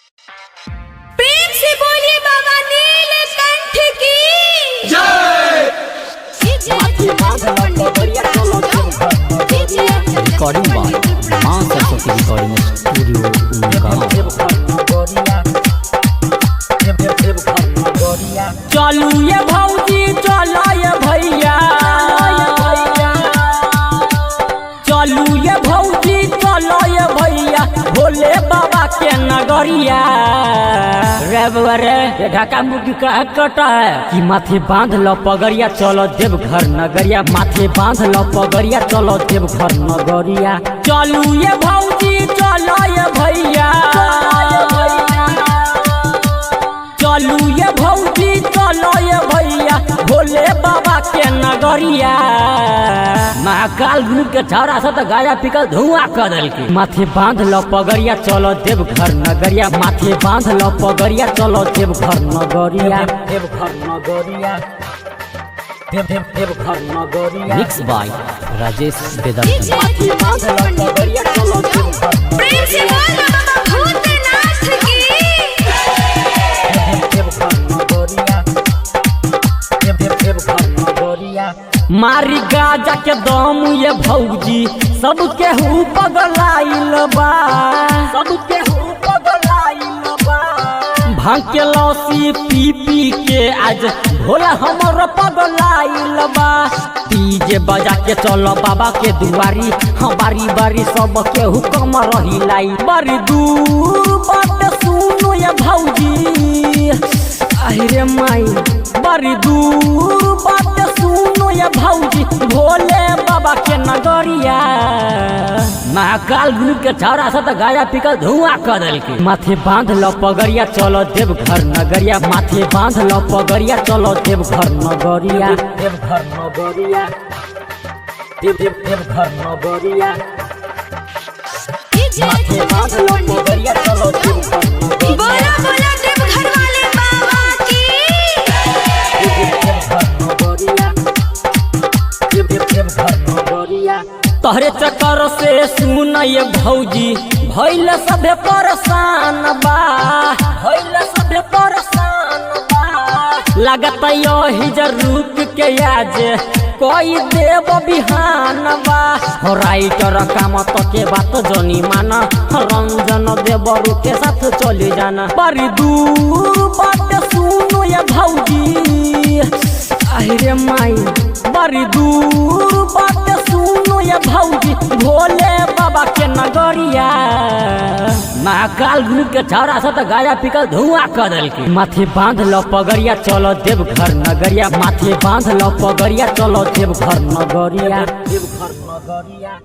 प्रेम से बोलिए बाबा नीलकंठ की जय। रिकॉर्डिंग बाय मां सरस्वती रिकॉर्डिंग स्टूडियो। चलू ये भौजी चलो ये भैया, चलू ये भौजी चलो ये भैया, भोले बाबा के नगरिया। रे बउआ रे ढाका मुर्गी का कटा है कि माथे बांध लो पगड़िया, चलो देवघर नगरिया। माथे बांध लो पगड़िया, चलो देवघर नगरिया। चलू ये भौजी चलो ये भैया, चलू ये भौजी चलो ये भैया, भोले बाबा के नगरिया। महाकाल गुरु के छाड़ा से तो गाया पिकल धुआं कर दल के। माथे बांध लो पगड़िया, चलो देवघर नगरिया। माथे बांध लो पगड़िया, चलो देवघर नगरिया। देवघर नगरिया, देवघर नगरिया। मिक्स बाय राजेश वेदांत। माथे बांध लो पगड़िया, चलो देवघर। प्रेम से बोल बाबा भूतनाथ की मारी गाजा के दम ये भौजी सबके हूँ पगलाइल बा, सबके हूँ पगलाइल बा। भांग के लौसी पी पी के आज भोला हमर पगलाइल बा। डीजे बजा के चलो बाबा के दुआरी, हाँ बारी बारी सबके हुक्म रही लाई। बड़ी दूर बात सुनो ये भौजी, अरे माई बड़ी दूर बात सुनो ये भौजी, भोले बाबा के नगरिया। महाकाल गुरु के छाड़ा से तो गाया पिकल धुआं कर दल के। माथे बांध लो पगड़िया, चलो देवघर नगरिया। माथे बांध लो पगड़िया, चलो देवघर नगरिया। देवघर नगरिया, देवघर नगरिया। माथे बांध लो पगड़िया, चलो देवघर नगरिया। बोला बोला देवघर वाले बाबा की तोहरे चक्कर से सुन ये भौजी भइल सभे परेशान बा, भइल सभे परेशान बा। लागत यही रुक के आज कोई देव बिहान बा। हो राइटर काम तो के बात जनी माना, रंजन देवरू के साथ चली जाना। बड़ी दूर बात सुनो ये भौजी, अरे माई बड़ी दूर बात सुनो ये भौजी, भोले बाबा के नगरिया। महाकाल गुरु के छाड़ा से तो गाया पिकल धुआं कर दल के। माथे बांध लो पगड़िया, चलो देवघर नगरिया। माथे बांध लो पगड़िया, चलो देवघर नगरिया। देवघर नगरिया।